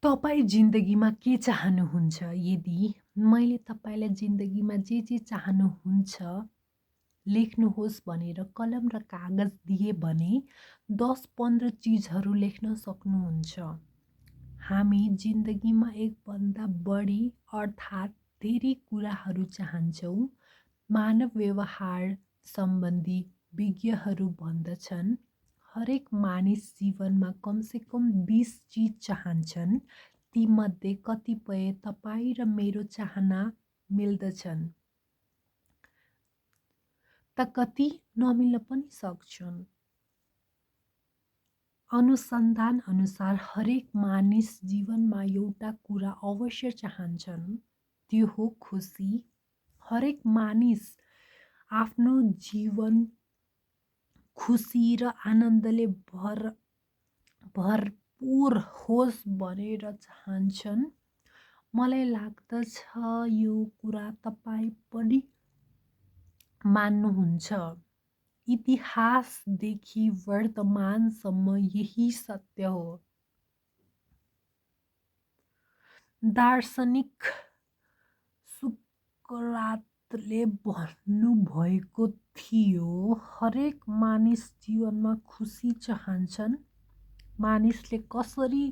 तपाईँ जिन्दगीमा के चाहनुहुन्छ? यदि मैले तपाईँलाई जिन्दगीमा जे चाहनुहुन्छ लेख्नुहोस् भनेर कलम र कागज दिए भने 10-15 चिजहरू लेख्न सक्नुहुन्छ। हामी जिन्दगीमा एकभन्दा बढी अर्थात् धेरै कुराहरू चाहन्छौँ। मानव व्यवहार सम्बन्धी विज्ञहरू भन्दछन् हरेक मानिस जीवनमा कमसेकम 20 चिज चाहन्छन्। तीमध्ये कतिपय तपाईँ र मेरो चाहना मिल्दछन् त कति नमिल्न पनि सक्छन्। अनुसन्धान अनुसार हरेक मानिस जीवनमा एउटा कुरा अवश्य चाहन्छन्, त्यो हो खुसी। हरेक मानिस आफ्नो जीवन खुसी र आनन्दले भरपूर होस् भनेर चाहन्छन्। मलाई लाग्दछ यो कुरा तपाईँ पनि मान्नुहुन्छ। इतिहासदेखि वर्तमानसम्म यही सत्य हो। दार्शनिक सुकरातले भन्नुभएको थियो हरेक मानिस जीवनमा खुसी चाहन्छन्। मानिसले कसरी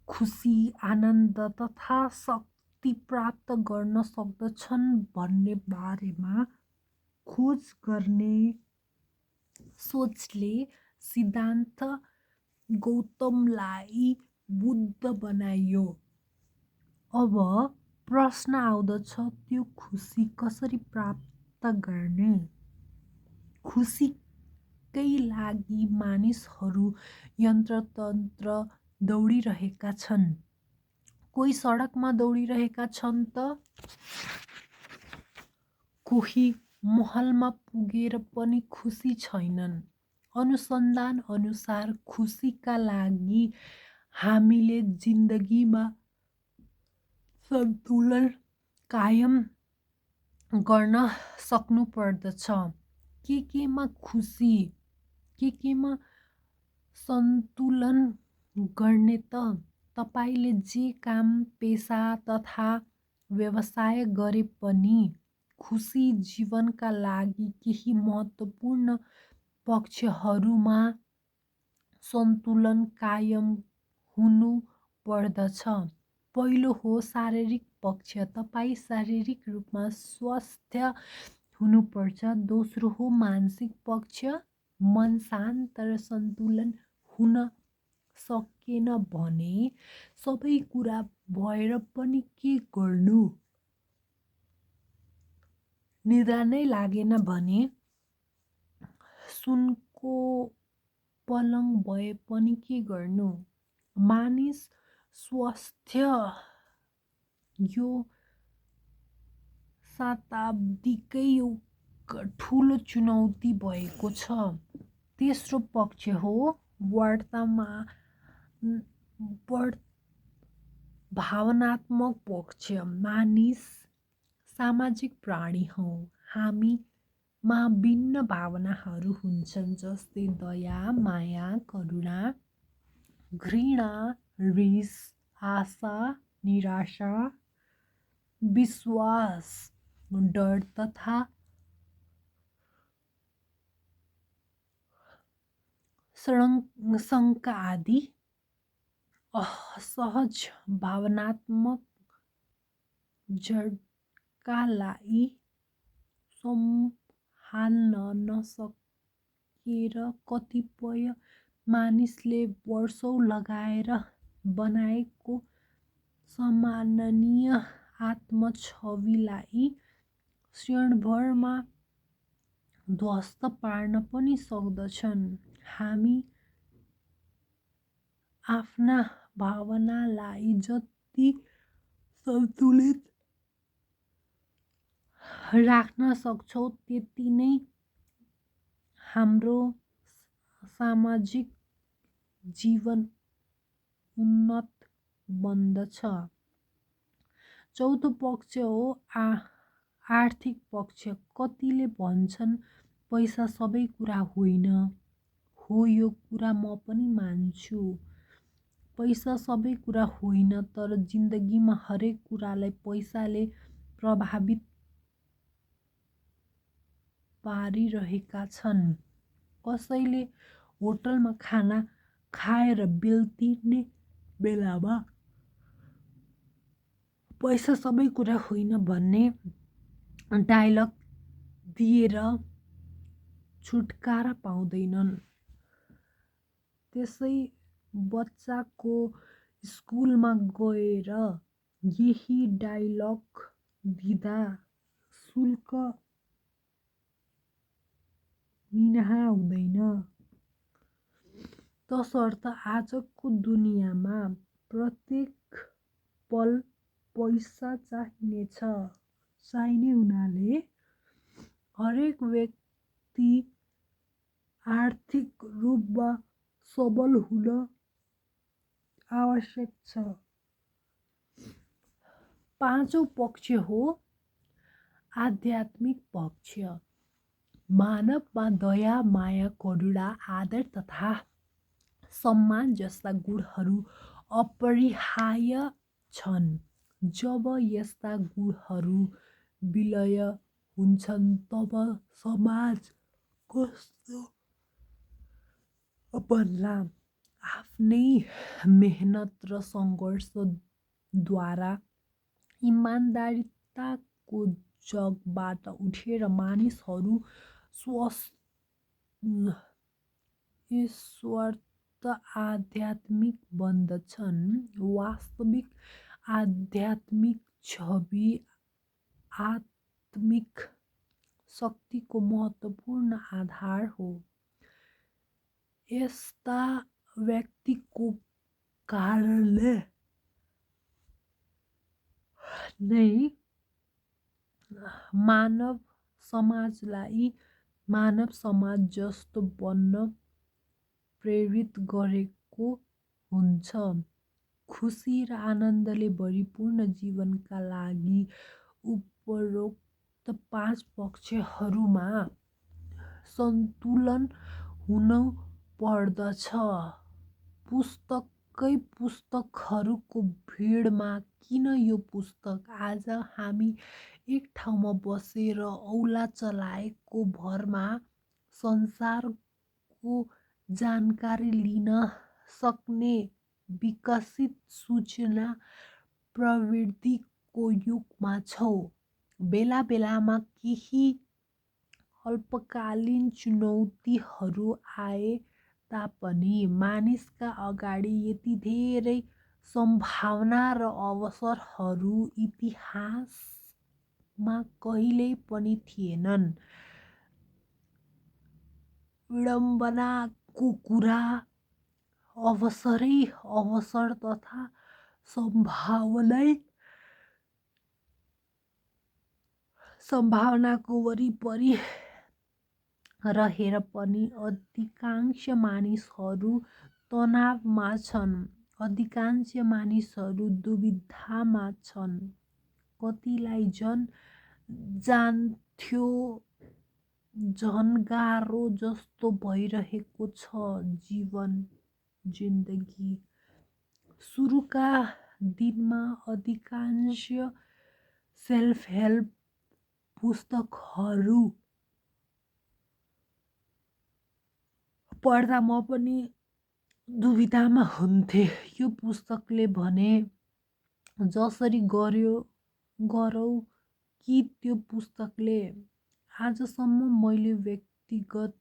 खुसी, आनन्द तथा शक्ति प्राप्त गर्न सक्दछन् भन्ने बारेमा खोज गर्ने सोचले सिद्धान्त गौतमलाई बुद्ध बनायो। अब प्रश्न आउँदछ त्यो खुसी कसरी प्राप्त गर्ने? खुसीकै लागि मानिसहरू यन्त्रतन्त्र दौडिरहेका छन्। कोही सडकमा दौडिरहेका छन् त कोही महलमा पुगेर पनि खुसी छैनन्। अनुसन्धान अनुसार खुसीका लागि हामीले जिन्दगीमा सन्तुलन कायम गर्न सक्नु पर्दछ। केमा खुसी, केमा सन्तुलन गर्ने त तपाईँले जे काम, पेसा तथा व्यवसाय गरे पनि खुसी जीवनका लागि केही महत्त्वपूर्ण पक्षहरूमा सन्तुलन कायम हुनु पर्दछ। पहिलो हो शारीरिक पक्ष, तपाईँ शारीरिक रूपमा स्वस्थ हुनुपर्छ। दोस्रो हो मानसिक पक्ष, मन शान्त र सन्तुलन हुन सकेन भने सबै कुरा भएर पनि के गर्नु? निद्रा नै लागेन भने सुनको पलङ भए पनि के गर्नु? मानिस स्वास्थ्य यो शताब्दीकै ठुलो चुनौती भएको छ। तेस्रो पक्ष हो भावनात्मक पक्ष। मानिस सामाजिक प्राणी हौ। हामीमा भिन्न भावनाहरू हुन्छन् जस्तै दया, माया, करुणा, घृणा, रिस, आशा, निराशा, विश्वास, डर तथा शङ्का आदि। असहज भावनात्मक झड्कालाई सम्हाल्न नसकेर कतिपय मानिसले वर्षौँ लगाएर बनाएको सम्माननीय आत्मछविलाई क्षणभरमा ध्वस्त पार्न पनि सक्दछन्। हामी आफ्ना भावनालाई जति सन्तुलित राख्न सक्छौँ त्यति नै हाम्रो सामाजिक जीवन उन्नत बन्दछ। चौथो पक्ष हो आर्थिक पक्ष। कतिले भन्छन् पैसा सबै कुरा होइन। हो, यो कुरा म पनि मान्छु। पैसा सबै कुरा होइन, तर जिन्दगीमा हरेक कुरालाई पैसाले प्रभावित पारिरहेका छन्। कसैले होटलमा खाना खाएर बिल तिर्ने बेलामा पैसा सबै कुरा होइन भन्ने डायलग दिएर छुटकारा पाउँदैनन्। त्यसै बच्चाको स्कुलमा गएर यही डायलग दिँदा शुल्क मिनाहा हुँदैन। तसर्थ आजको दुनियाँमा प्रत्येक पल पैसा चाहिने हुनाले हरेक व्यक्ति आर्थिक रूपमा सबल हुन आवश्यक छ। पाँचौं पक्ष हो आध्यात्मिक पक्ष। मानवमा दया, माया, करुणा, आदर तथा सम्मान जस्ता गुणहरू अपरिहार्य छन्। जब यस्ता गुणहरू विलय हुन्छन् तब समाज कस्तो बन्ला? आफ्नै मेहनत र सङ्घर्षद्वारा इमान्दारिताको जगबाट उठेर मानिसहरू ईश्वरत आध्यात्मिक बन्दछन्। वास्तविक आध्यात्मिक छवि आत्मिक शक्तिको महत्त्वपूर्ण आधार हो। यस्ता व्यक्तिको कारणले नै मानव समाजलाई मानव समाज जस्तो बन्न प्रेरित गरेको हुन्छ। खुसी र आनन्दले भरिपूर्ण जीवनका लागि उपरोक्त 5 पक्षहरूमा सन्तुलन हुनु पर्दछ। पुस्तकहरूको भिडमा किन यो पुस्तक? आज हामी एक ठाउँमा बसेर औँला चलाएको भरमा संसारको जानकारी लिन सक्ने विकसित सूचना प्रविधिको युगमा छौँ। बेला बेलामा केही अल्पकालीन चुनौतीहरू आए तापनि मानिसका अगाडि यति धेरै सम्भावना र अवसरहरू इतिहासमा कहिल्यै पनि थिएनन्। विडम्बनाको कुरा अवसरै अवसर तथा सम्भावनाको वरिपरि रहेर पनि अधिकांश मानिसहरू तनावमा छन्। अधिकांश मानिसहरू दुविधामा छन्। कतिलाई जान्थ्यो झन् गाह्रो जस्तो भइरहेको छ जिन्दगी। सुरुका दिनमा अधिकांश सेल्फ हेल्प पुस्तकहरू पढ्दा म पनि दुविधामा हुन्थे। यो पुस्तकले भने जसरी गरौँ कि त्यो पुस्तकले आजसम्म मैले व्यक्तिगत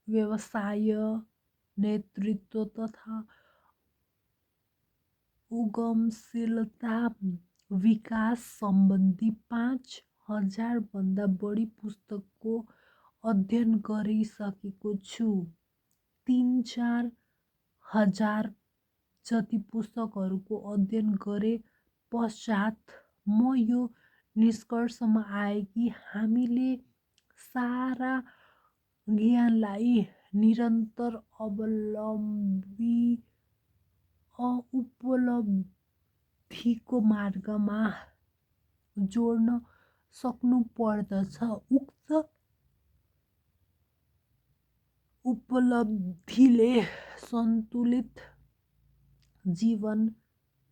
व्यवसाय, नेतृत्व तथा उद्यमशीलता विकास सम्बन्धी 5,000 भन्दा बढी पुस्तकको अध्ययन गरिसकेको छु। 3-4 हजार जति पुस्तकहरूको अध्ययन गरे पश्चात म यो निष्कर्षमा आएँ कि हामीले सारा ज्ञानलाई निरन्तर उपलब्धिको मार्गमा जोड्न सक्नुपर्दछ। उक्त उपलब्धिले सन्तुलित जीवन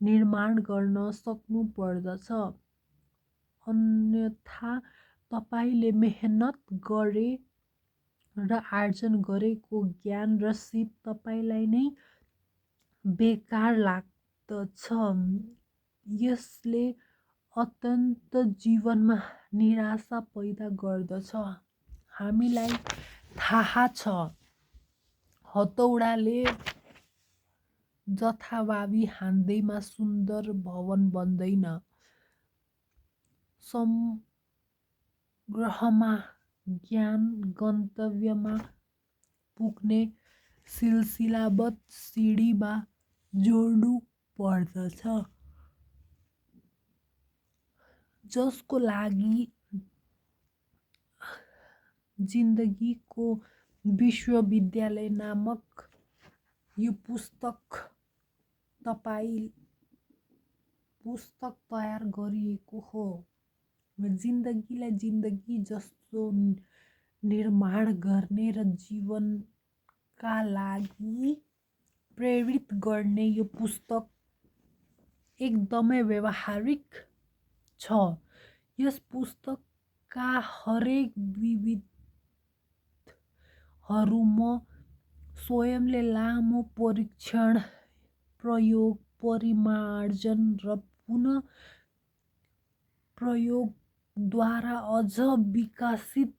निर्माण गर्न सक्नु पर्दछ। अन्यथा तपाईले मेहनत गरे र आर्जन गरेको ज्ञान र सिप तपाईलाई नै बेकार लाग्दछ। यसले अत्यन्त जीवनमा निराशा पैदा गर्दछ। हामीलाई थाहा छ हतौडाले जथाभावी हान्दैमा सुन्दर भवन बन्दैन। संग्रहमा ज्ञान गन्तव्यमा पुग्ने सिलसिलाबद्ध सिडीमा जोड्नु पर्दछ, जसको लागि जिन्दगीको विश्वविद्यालय नामक यो पुस्तक तयार गरिएको हो। जिन्दगीलाई जिन्दगी जस्तो निर्माण गर्ने र जीवनका लागि प्रेरित गर्ने यो पुस्तक एकदमै व्यावहारिक छ। यस पुस्तकका हरेक विविधहरूमा स्वयंले लामो परीक्षण, प्रयोग, परिमार्जन र पुनः प्रयोगद्वारा अझ विकसित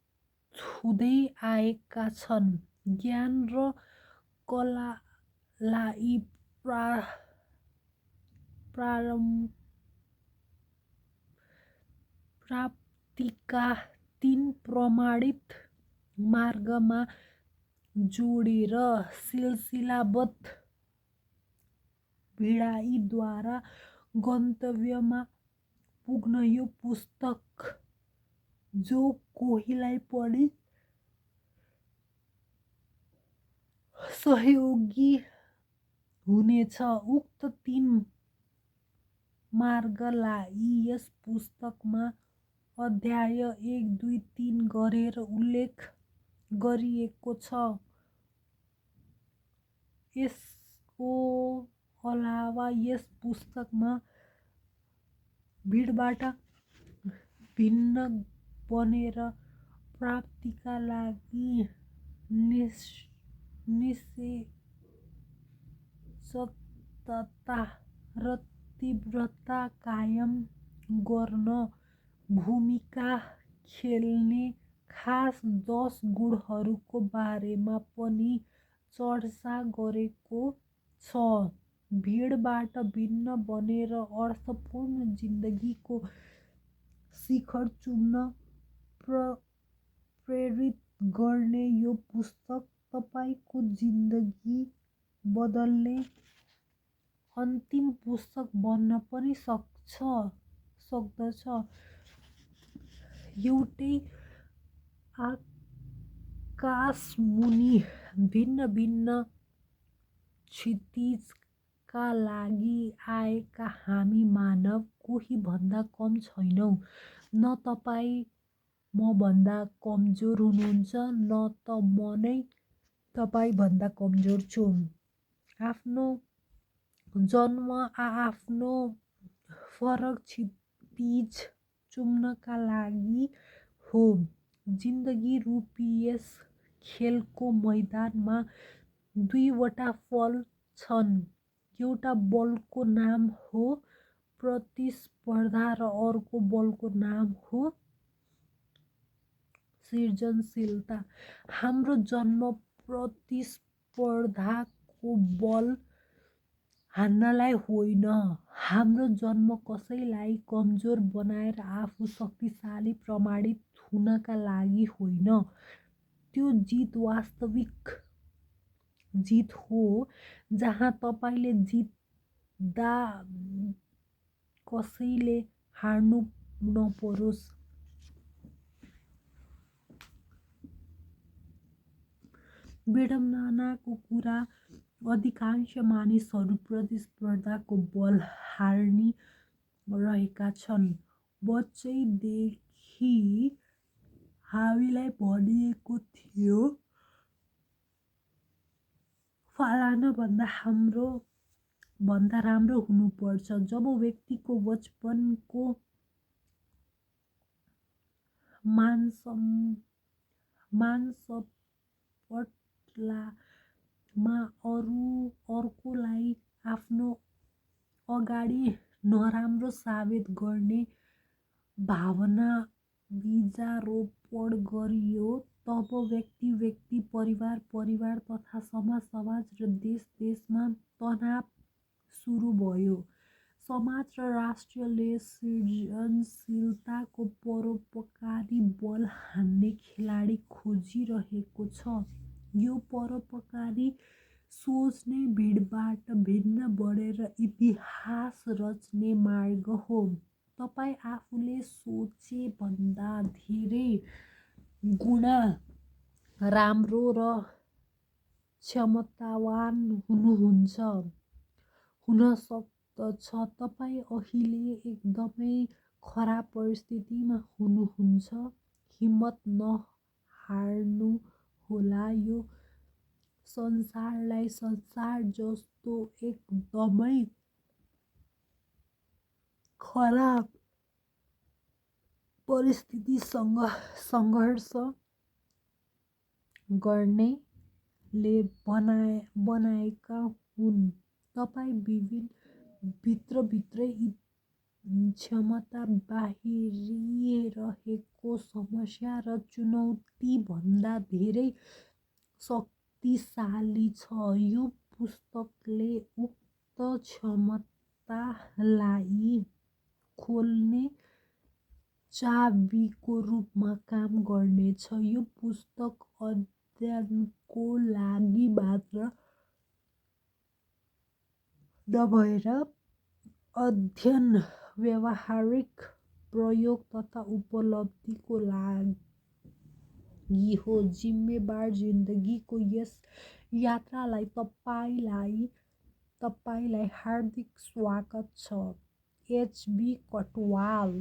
हुँदै आएका छन्। ज्ञान र कलालाई प्राप्तिका 3 प्रमाणित मार्गमा जोडेर सिलसिलाबद्ध भिडाइद्वारा गन्तव्यमा पुग्न यो पुस्तक जो कोहीलाई पनि सहयोगी हुनेछ। उक्त 3 मार्गलाई यस पुस्तकमा अध्याय 1, 2, 3 गरेर उल्लेख गरिएको छ। यसको अलावा यस पुस्तकमा भिडबाट भिन्न बनेर प्राप्तिका लागि निश्चेतता र तीव्रता कायम गर्न भूमिका खेल्ने खास 10 गुणहरूको बारेमा पनि चर्चा गरेको छ। भिडबाट भिन्न बनेर अर्थपूर्ण जिन्दगीको शिखर चुम्न प्रेरित गर्ने यो पुस्तक तपाईको जिन्दगी बदल्ने अन्तिम पुस्तक बन्न पनि सक्दछ। एउटै आकाशमुनि भिन्न भिन्न क्षितिजका लागि आएका हामी मानव कोही भन्दा कम छैनौँ। न तपाईँ म भन्दा कमजोर हुनुहुन्छ, न त म नै तपाईँ भन्दा कमजोर छु। आफ्नो जन्म आफ्नो फरक क्षितिज चुम्नका लागि हो। जिन्दगी रूपी यस खेलको मैदानमा 2 वटा फल छन्। एउटा बलको नाम हो प्रतिस्पर्धा र अर्को बलको नाम हो सृजनशीलता। हाम्रो जन्म प्रतिस्पर्धाको बल हान्नलाई होइन। हाम्रो जन्म कसैलाई कमजोर बनाएर आफू शक्तिशाली प्रमाणित हुनका लागि होइन। त्यो जित वास्तविक जित हो जहाँ तपाईले जित्दा कसैले हार्नु नपरोस्। विडम्बनाको कुरा अधिकांश मानिसहरू प्रतिस्पर्धाको बल हार्नी रहेका छन्। बच्चैदेखि हामीलाई भनिएको थियो फलाना भन्दा हाम्रो भन्दा राम्रो हुनुपर्छ। जब व्यक्तिको बचपनको मानसपटलामा अर्कोलाई आफ्नो अगाडि नराम्रो साबित गर्ने भावना बीजारोपण गरियो, तब व्यक्ति परिवार तथा समाज र देशमा तनाव सुरु भयो। समाज र राष्ट्रले सृजनशीलताको परोपकारी बल हान्ने खेलाडी खोजिरहेको छ। यो परोपकारी सोच नै भिडबाट भिन्न बढेर इतिहास रच्ने मार्ग हो। तपाईँ आफूले सोचेभन्दा धेरै गुणा राम्रो र क्षमतावान हुन सक्दछ। तपाईँ अहिले एकदमै खराब परिस्थितिमा हुनुहुन्छ। हिम्मत नहार्नुहोला। यो संसारलाई संसार जस्तो एकदमै खराब परिस्थितिसँग सङ्घर्ष गर्नेले बनाएका हुन्। तपाईँ भित्रभित्रै क्षमता बाहिरिरहेको समस्या र चुनौतीभन्दा धेरै शक्तिशाली छ। यो पुस्तकले उक्त क्षमतालाई खोल्ने चाबीको रूपमा काम गर्नेछ। यो पुस्तक अध्ययनको लागि मात्र नभएर अध्ययन, व्यावहारिक प्रयोग तथा उपलब्धिको लागि हो। जिम्मेवार जिन्दगीको यस यात्रालाई तपाईँलाई हार्दिक स्वागत छ। एच.बी. कटवाल।